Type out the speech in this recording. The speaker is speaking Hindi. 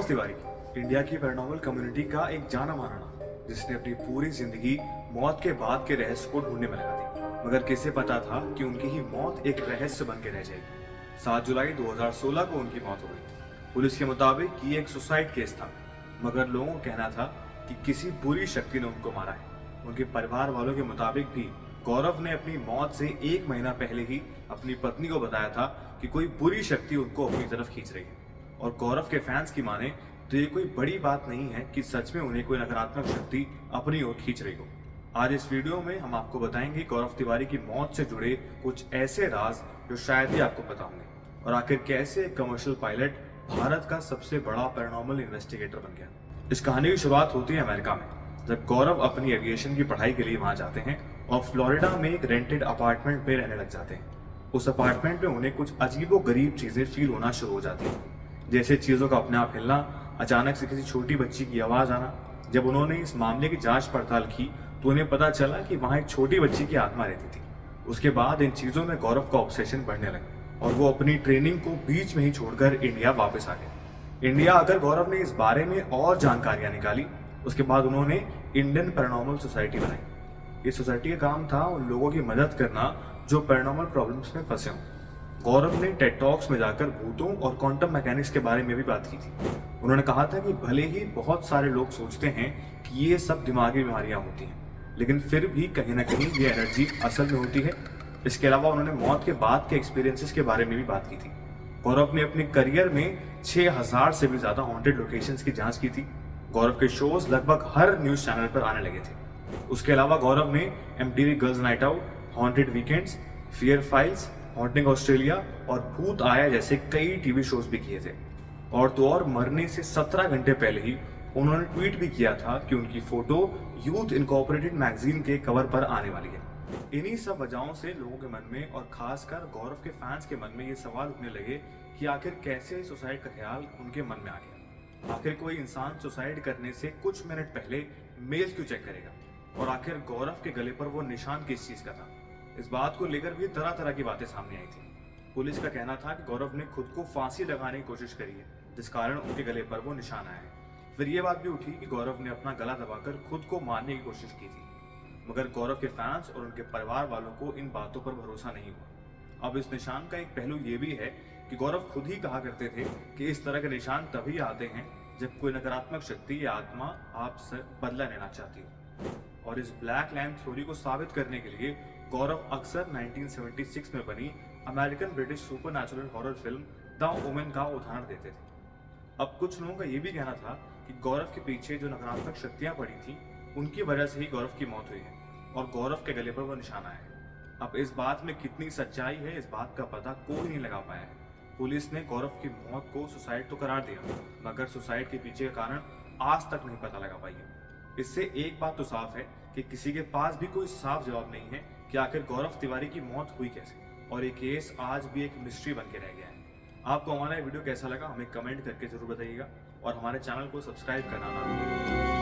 गौरव तिवारी इंडिया की पैरानॉर्मल कम्युनिटी का एक जाना माना नाम, जिसने अपनी पूरी जिंदगी मौत के बाद के रहस्य को ढूंढने में लगा दी। मगर किसे पता था कि उनकी ही मौत एक रहस्य बन के रह जाएगी। 7 जुलाई 2016 को उनकी मौत हो गई। पुलिस के मुताबिक ये एक सुसाइड केस था, मगर लोगों का कहना था कि किसी बुरी शक्ति ने उनको मारा है। उनके परिवार वालों के मुताबिक भी गौरव ने अपनी मौत से 1 महीना पहले ही अपनी पत्नी को बताया था कि कोई बुरी शक्ति उनको अपनी तरफ खींच रही है। और गौरव के फैंस की माने तो ये कोई बड़ी बात नहीं है कि सच में उन्हें कोई नकारात्मक शक्ति अपनी ओर खींच रही हो। आज इस वीडियो में हम आपको बताएंगे गौरव तिवारी की मौत से जुड़े कुछ ऐसे राज जो शायद ही आपको पता होंगे, और आखिर कैसे एक कमर्शियल पायलट भारत का सबसे बड़ा पैरानॉर्मल इन्वेस्टिगेटर बन गया। इस कहानी की शुरुआत होती है अमेरिका में, जब गौरव अपनी एविएशन की पढ़ाई के लिए वहां जाते हैं और फ्लोरिडा में एक रेंटेड अपार्टमेंट में रहने लग जाते हैं। उस अपार्टमेंट में उन्हें कुछ अजीबोगरीब चीजें फील होना शुरू हो जाती हैं, जैसे चीजों का अपने आप हिलना, अचानक से किसी छोटी बच्ची की आवाज आना। जब उन्होंने इस मामले की जांच पड़ताल की तो उन्हें पता चला कि वहां एक छोटी बच्ची की आत्मा रहती थी। उसके बाद इन चीजों में गौरव का ऑब्सेशन बढ़ने लगा और वो अपनी ट्रेनिंग को बीच में ही छोड़कर इंडिया वापस आ गए। इंडिया आकर गौरव ने इस बारे में और जानकारियां निकाली। उसके बाद उन्होंने इंडियन पैरानॉर्मल सोसाइटी बनाई। इस सोसाइटी का काम था उन लोगों की मदद करना जो पैरानॉर्मल प्रॉब्लम्स में फंसे हों। गौरव ने टेड टॉक्स में जाकर भूतों और क्वांटम मैकेनिक्स के बारे में भी बात की थी। उन्होंने कहा था कि भले ही बहुत सारे लोग सोचते हैं कि ये सब दिमागी बीमारियां होती हैं, लेकिन फिर भी कहीं ना कहीं ये एनर्जी असल में होती है। इसके अलावा उन्होंने मौत के बाद के एक्सपीरियंसेस के बारे में भी बात की थी। गौरव ने अपने करियर में 6000 से भी ज्यादा हॉन्टेड लोकेशंस की जांच की थी। गौरव के शोज लगभग हर न्यूज चैनल पर आने लगे थे। उसके अलावा गौरव ने MTV girls night out, haunted weekends, fear files, haunting Australia और भूत आया जैसे कई टीवी शोज भी किए थे। और तो और मरने से 17 घंटे पहले ही उन्होंने ट्वीट भी किया था कि उनकी फोटो यूथ इनकॉर्पोरेटेड मैगजीन के कवर पर आने वाली है। इन्हीं सब वजहों से लोगों के मन में और खासकर गौरव के फैंस के मन में ये सवाल उठने लगे कि आखिर कैसे सुसाइड का ख्याल उनके मन में आ गया। आखिर कोई इंसान सुसाइड करने से कुछ मिनट पहले मेल क्यों चेक करेगा, और आखिर गौरव के गले पर वो निशान किस चीज का था। इस बात को लेकर भी तरह तरह की बातें सामने आई थी। पुलिस का कहना था कि गौरव ने खुद को फांसी लगाने की कोशिश करी है, जिस कारण उनके गले पर वो निशान आया है। फिर ये बात भी उठी कि गौरव ने अपना गला दबाकर खुद को मारने की कोशिश की थी, मगर गौरव के फैंस और उनके परिवार वालों को इन बातों पर भरोसा नहीं हुआ। अब इस निशान का एक पहलू ये भी है कि गौरव खुद ही कहा करते थे कि इस तरह के निशान तभी आते हैं जब कोई नकारात्मक शक्ति या आत्मा आपसे बदला लेना चाहती हो। और इस ब्लैक लैम्प थ्योरी को साबित करने के लिए गौरव अक्सर 1976 में बनी American British supernatural horror film the Omen का उदाहरण देते थे। अब कुछ लोगों का यह भी कहना था कि गौरव के पीछे जो नकारात्मक शक्तियां पड़ी थी उनकी वजह से ही गौरव की मौत हुई है और गौरव के गले पर वो निशान आया है। अब इस बात में कितनी सच्चाई है, इस बात का पता कोई नहीं लगा पाया है। पुलिस ने गौरव की मौत को सुसाइड तो करार दिया, मगर सुसाइड के पीछे का कारण आज तक नहीं पता लगा पाई है। इससे एक बात तो साफ है कि किसी के पास भी कोई साफ जवाब नहीं है कि आखिर गौरव तिवारी की मौत हुई कैसे, और ये केस आज भी एक मिस्ट्री बन के रह गया है। आपको हमारा वीडियो कैसा लगा हमें कमेंट करके जरूर बताइएगा, और हमारे चैनल को सब्सक्राइब करना ना भूलिए।